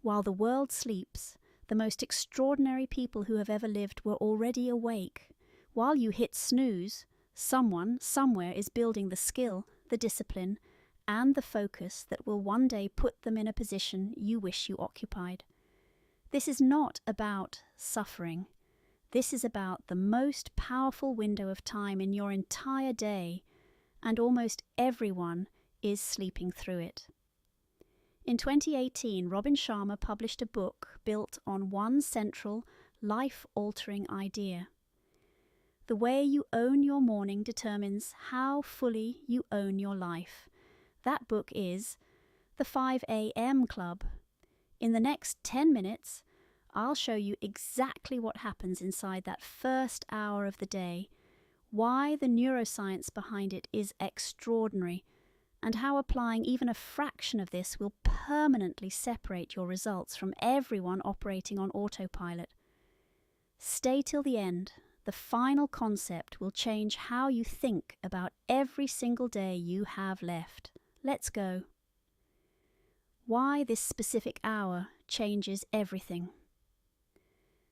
While the world sleeps, the most extraordinary people who have ever lived were already awake. While you hit snooze, someone, somewhere is building the skill, the discipline, and the focus that will one day put them in a position you wish you occupied. This is not about suffering. This is about the most powerful window of time in your entire day, and almost everyone is sleeping through it. In 2018, Robin Sharma published a book built on one central, life-altering idea. The way you own your morning determines how fully you own your life. That book is The 5 a.m. Club. In the next 10 minutes, I'll show you exactly what happens inside that first hour of the day, why the neuroscience behind it is extraordinary, and how applying even a fraction of this will permanently separate your results from everyone operating on autopilot. Stay till the end. The final concept will change how you think about every single day you have left. Let's go. Why this specific hour changes everything.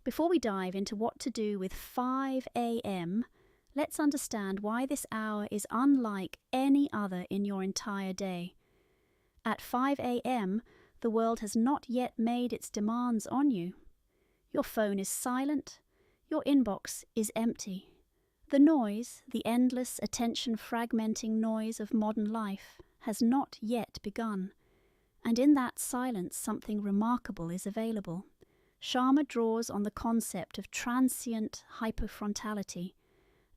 Before we dive into what to do with 5 a.m., let's understand why this hour is unlike any other in your entire day. At 5 a.m., the world has not yet made its demands on you. Your phone is silent. Your inbox is empty. The noise, the endless attention-fragmenting noise of modern life, has not yet begun. And in that silence, something remarkable is available. Sharma draws on the concept of transient hypofrontality,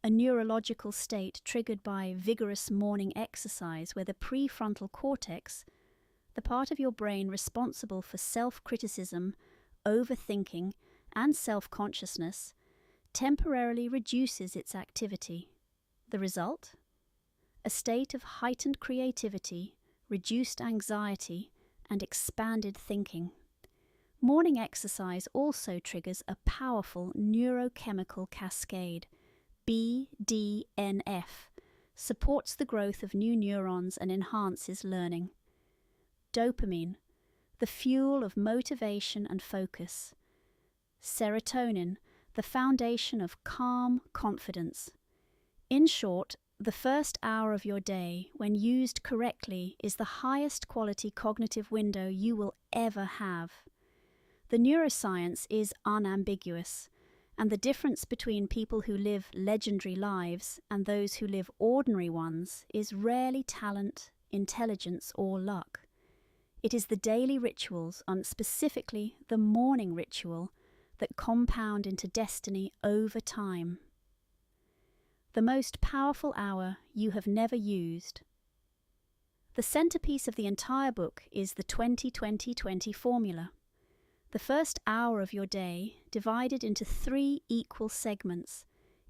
a neurological state triggered by vigorous morning exercise where the prefrontal cortex, the part of your brain responsible for self-criticism, overthinking, and self-consciousness, temporarily reduces its activity. The result? A state of heightened creativity, reduced anxiety, and expanded thinking. Morning exercise also triggers a powerful neurochemical cascade, BDNF, supports the growth of new neurons and enhances learning. Dopamine, the fuel of motivation and focus. Serotonin, the foundation of calm confidence. In short, the first hour of your day, when used correctly, is the highest quality cognitive window you will ever have. The neuroscience is unambiguous, and the difference between people who live legendary lives and those who live ordinary ones is rarely talent, intelligence, or luck. It is the daily rituals, and specifically the morning ritual, that compound into destiny over time. The most powerful hour you have never used. The centerpiece of the entire book is the 20-20-20 formula. The first hour of your day, divided into 3 equal segments,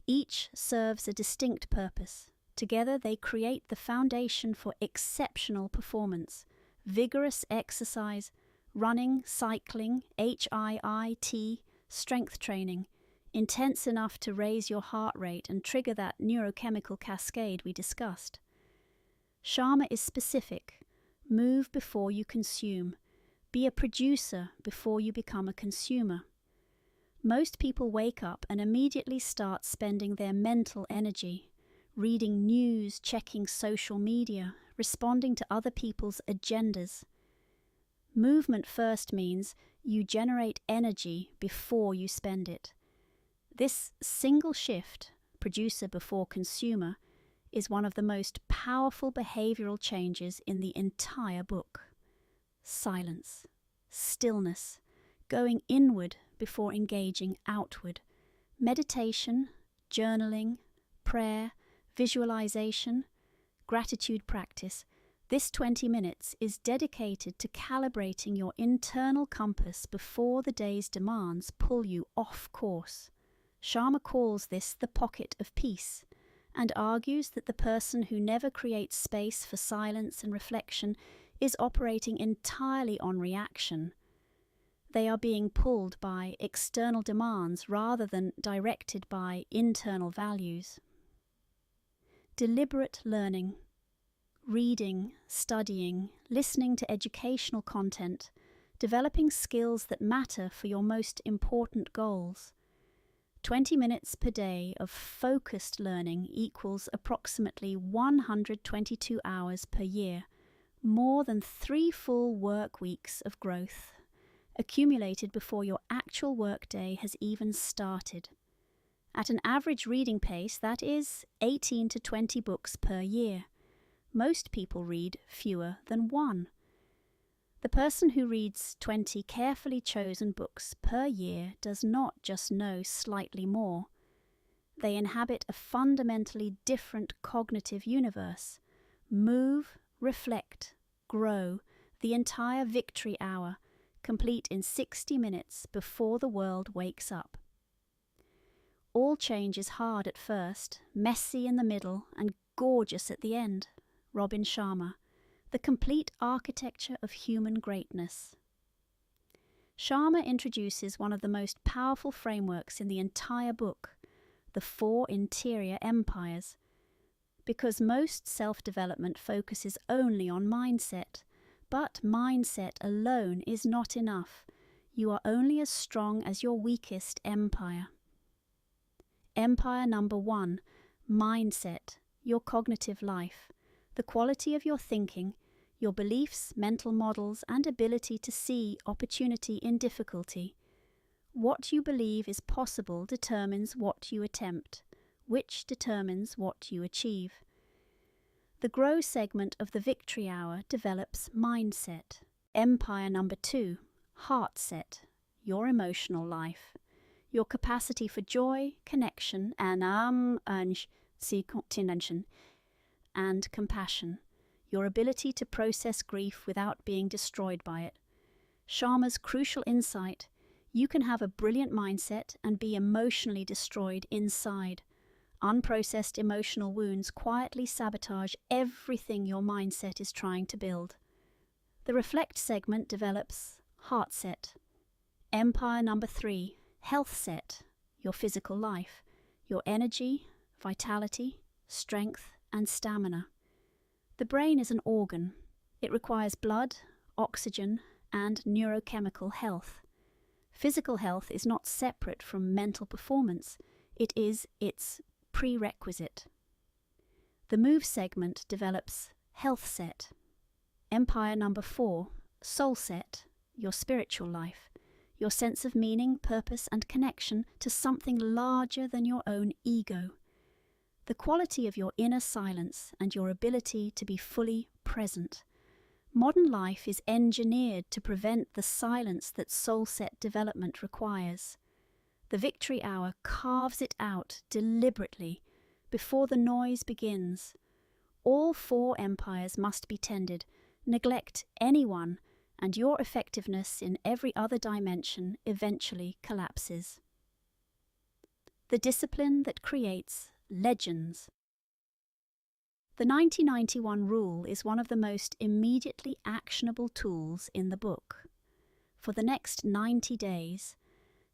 each serves a distinct purpose. Together they create the foundation for exceptional performance, vigorous exercise, running, cycling, HIIT, strength training, intense enough to raise your heart rate and trigger that neurochemical cascade we discussed. Sharma is specific. Move before you consume. Be a producer before you become a consumer. Most people wake up and immediately start spending their mental energy, reading news, checking social media, responding to other people's agendas. Movement first means you generate energy before you spend it. This single shift, producer before consumer, is one of the most powerful behavioral changes in the entire book. Silence, stillness, going inward before engaging outward, meditation, journaling, prayer, visualization, gratitude practice. This 20 minutes is dedicated to calibrating your internal compass before the day's demands pull you off course. Sharma calls this the pocket of peace, and argues that the person who never creates space for silence and reflection is operating entirely on reaction. They are being pulled by external demands rather than directed by internal values. Deliberate learning, reading, studying, listening to educational content, developing skills that matter for your most important goals. 20 minutes per day of focused learning equals approximately 122 hours per year, more than 3 full work weeks of growth, accumulated before your actual workday has even started. At an average reading pace, that is 18 to 20 books per year. Most people read fewer than 1. The person who reads 20 carefully chosen books per year does not just know slightly more. They inhabit a fundamentally different cognitive universe. Move, reflect, grow, the entire victory hour, complete in 60 minutes before the world wakes up. All change is hard at first, messy in the middle, and gorgeous at the end. Robin Sharma, The Complete Architecture of Human Greatness. Sharma introduces one of the most powerful frameworks in the entire book, the 4 interior empires. Because most self-development focuses only on mindset, but mindset alone is not enough. You are only as strong as your weakest empire. Empire number 1, mindset, your cognitive life, the quality of your thinking, your beliefs, mental models, and ability to see opportunity in difficulty. What you believe is possible determines what you attempt, which determines what you achieve. The Grow segment of the Victory Hour develops mindset. Empire number 2, heart set, your emotional life, your capacity for joy, connection, and compassion, your ability to process grief without being destroyed by it. Sharma's crucial insight: you can have a brilliant mindset and be emotionally destroyed inside. Unprocessed emotional wounds quietly sabotage everything your mindset is trying to build. The Reflect segment develops heart set. Empire number 3, health set, your physical life, your energy, vitality, strength, and stamina. The brain is an organ. It requires blood, oxygen, and neurochemical health. Physical health is not separate from mental performance. It is its prerequisite. The Move segment develops health set. Empire number 4, soul set, your spiritual life, your sense of meaning, purpose, and connection to something larger than your own ego. The quality of your inner silence and your ability to be fully present. Modern life is engineered to prevent the silence that soul set development requires. The Victory Hour carves it out deliberately before the noise begins. All 4 empires must be tended. Neglect any one, and your effectiveness in every other dimension eventually collapses. The discipline that creates legends. The 90-91 rule is one of the most immediately actionable tools in the book. For the next 90 days,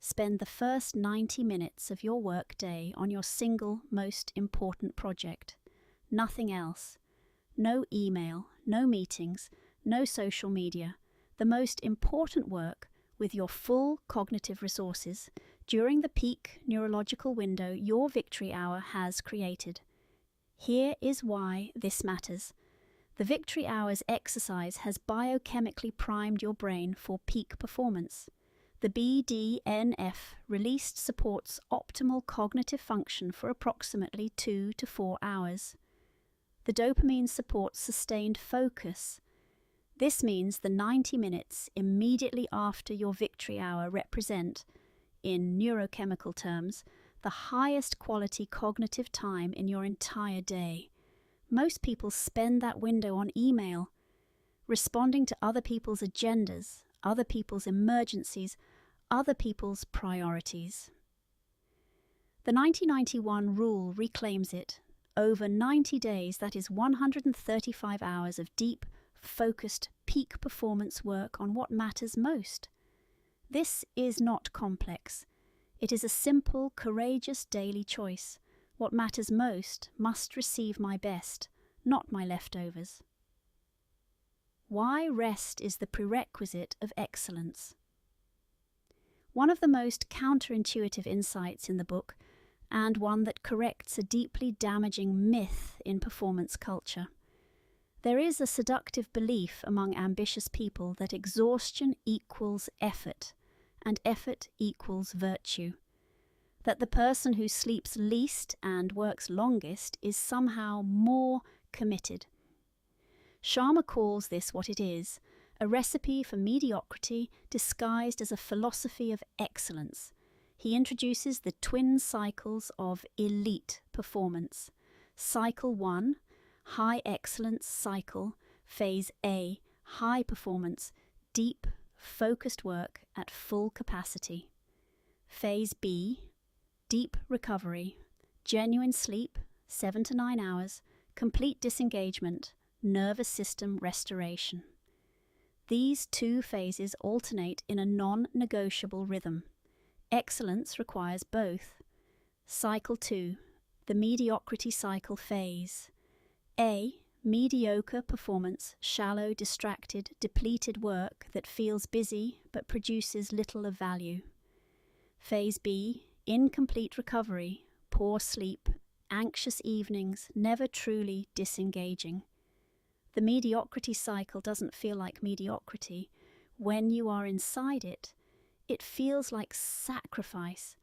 spend the first 90 minutes of your work day on your single most important project. Nothing else. No email, no meetings, no social media. The most important work with your full cognitive resources during the peak neurological window your Victory Hour has created. Here is why this matters. The Victory Hour's exercise has biochemically primed your brain for peak performance. The BDNF released supports optimal cognitive function for approximately 2 to 4 hours. The dopamine supports sustained focus. This means the 90 minutes immediately after your Victory Hour represent, in neurochemical terms, the highest quality cognitive time in your entire day. Most people spend that window on email, responding to other people's agendas, other people's emergencies, other people's priorities. The 90-91 rule reclaims it. Over 90 days, that is 135 hours of deep, focused, peak performance work on what matters most. This is not complex. It is a simple, courageous daily choice. What matters most must receive my best, not my leftovers. Why rest is the prerequisite of excellence. One of the most counterintuitive insights in the book, and one that corrects a deeply damaging myth in performance culture. There is a seductive belief among ambitious people that exhaustion equals effort, and effort equals virtue. That the person who sleeps least and works longest is somehow more committed. Sharma calls this what it is, a recipe for mediocrity disguised as a philosophy of excellence. He introduces the twin cycles of elite performance. Cycle 1, high excellence cycle, phase A, high performance, deep, focused work at full capacity. Phase B, deep recovery, genuine sleep, 7 to 9 hours, complete disengagement, nervous system restoration. These two phases alternate in a non-negotiable rhythm. Excellence requires both. Cycle 2, the mediocrity cycle phase. A, mediocre performance, shallow, distracted, depleted work that feels busy but produces little of value. Phase B, incomplete recovery, poor sleep, anxious evenings, never truly disengaging. The mediocrity cycle doesn't feel like mediocrity. When you are inside it, it feels like sacrifice.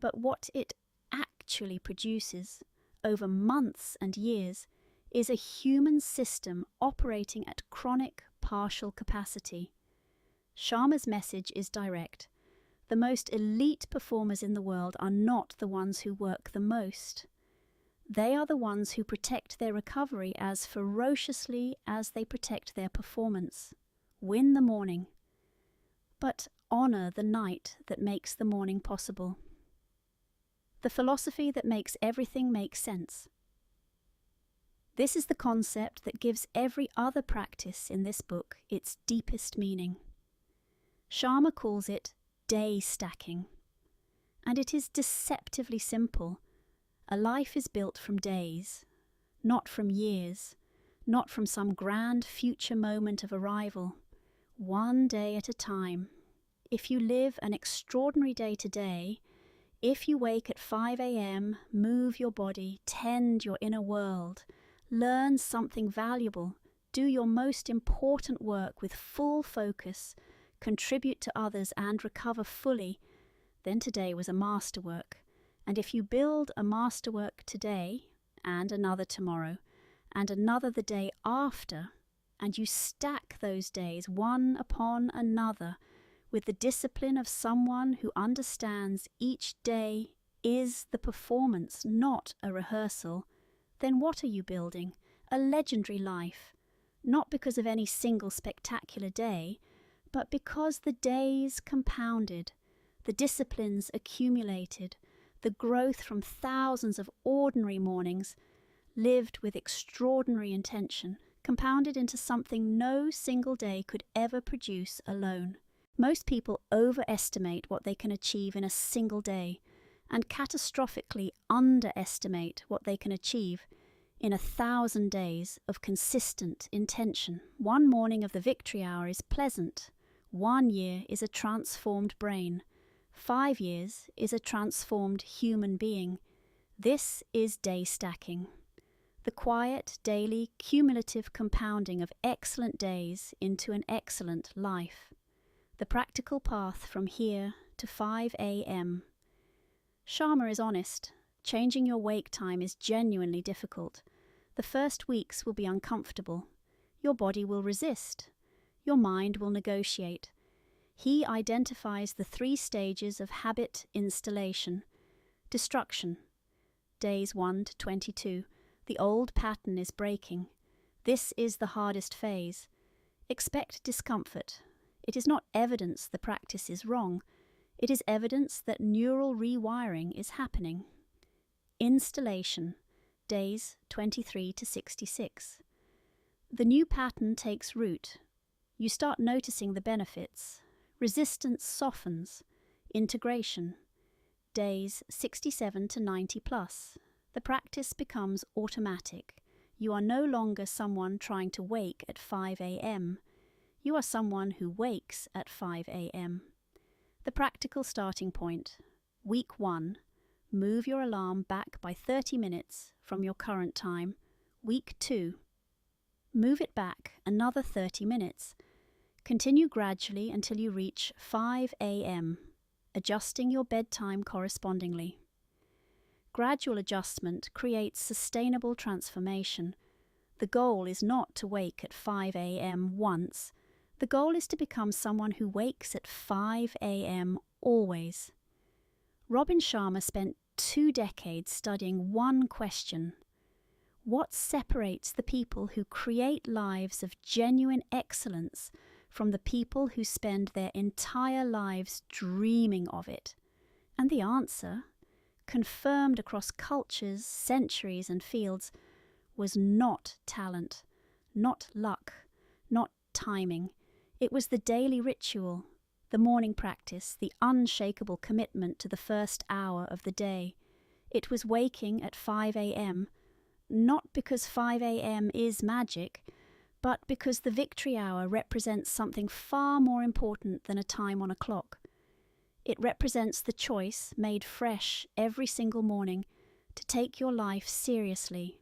But what it actually produces, over months and years, is a human system operating at chronic partial capacity. Sharma's message is direct. The most elite performers in the world are not the ones who work the most. They are the ones who protect their recovery as ferociously as they protect their performance. Win the morning, but honor the night that makes the morning possible. The philosophy that makes everything make sense. This is the concept that gives every other practice in this book its deepest meaning. Sharma calls it day stacking, and it is deceptively simple. A life is built from days, not from years, not from some grand future moment of arrival. One day at a time. If you live an extraordinary day today, if you wake at 5 a.m., move your body, tend your inner world, learn something valuable, do your most important work with full focus, contribute to others and recover fully, then today was a masterwork. And if you build a masterwork today, and another tomorrow, and another the day after, and you stack those days one upon another with the discipline of someone who understands each day is the performance, not a rehearsal, then what are you building? A legendary life, not because of any single spectacular day, but because the days compounded, the disciplines accumulated, the growth from thousands of ordinary mornings, lived with extraordinary intention, compounded into something no single day could ever produce alone. Most people overestimate what they can achieve in a single day, and catastrophically underestimate what they can achieve in 1,000 days of consistent intention. One morning of the victory hour is pleasant. 1 year is a transformed brain. 5 years is a transformed human being. This is day stacking. The quiet, daily, cumulative compounding of excellent days into an excellent life. The practical path from here to 5 a.m. Sharma is honest. Changing your wake time is genuinely difficult. The first weeks will be uncomfortable. Your body will resist. Your mind will negotiate. He identifies the 3 stages of habit installation. Destruction. Days 1 to 22. The old pattern is breaking. This is the hardest phase. Expect discomfort. It is not evidence the practice is wrong. It is evidence that neural rewiring is happening. Installation. Days 23 to 66. The new pattern takes root. You start noticing the benefits. Resistance softens. Integration. Days 67 to 90 plus. The practice becomes automatic. you are no longer someone trying to wake at 5 a.m. You are someone who wakes at 5 a.m. The practical starting point. Week 1. Move your alarm back by 30 minutes from your current time. Week 2. Move it back another 30 minutes. Continue gradually until you reach 5 a.m., adjusting your bedtime correspondingly. Gradual adjustment creates sustainable transformation. The goal is not to wake at 5 a.m. once. The goal is to become someone who wakes at 5 a.m. always. Robin Sharma spent 2 decades studying one question. What separates the people who create lives of genuine excellence from the people who spend their entire lives dreaming of it? And the answer, confirmed across cultures, centuries and fields, was not talent, not luck, not timing. It was the daily ritual, the morning practice, the unshakable commitment to the first hour of the day. It was waking at 5 a.m., not because 5 a.m. is magic, but because the victory hour represents something far more important than a time on a clock. It represents the choice, made fresh every single morning, to take your life seriously,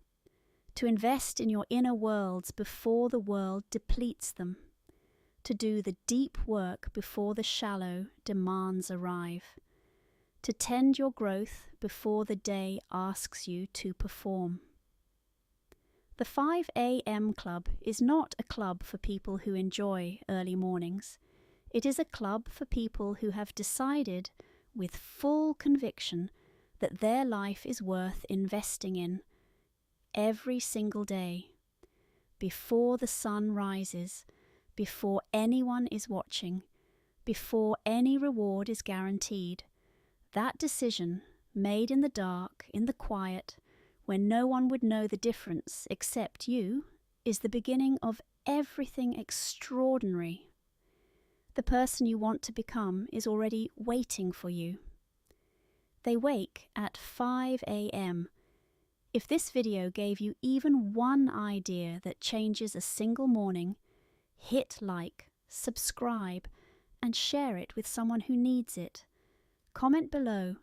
to invest in your inner worlds before the world depletes them, to do the deep work before the shallow demands arrive, to tend your growth before the day asks you to perform. The 5 a.m. Club is not a club for people who enjoy early mornings. It is a club for people who have decided with full conviction that their life is worth investing in every single day, before the sun rises, before anyone is watching, before any reward is guaranteed. That decision, made in the dark, in the quiet, when no one would know the difference except you, is the beginning of everything extraordinary. The person you want to become is already waiting for you. They wake at 5 a.m. If this video gave you even one idea that changes a single morning, hit like, subscribe, and share it with someone who needs it. Comment below.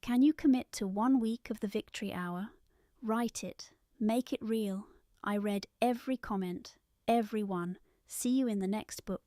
Can you commit to 1 week of the victory hour? Write it. Make it real. I read every comment, every one. See you in the next book.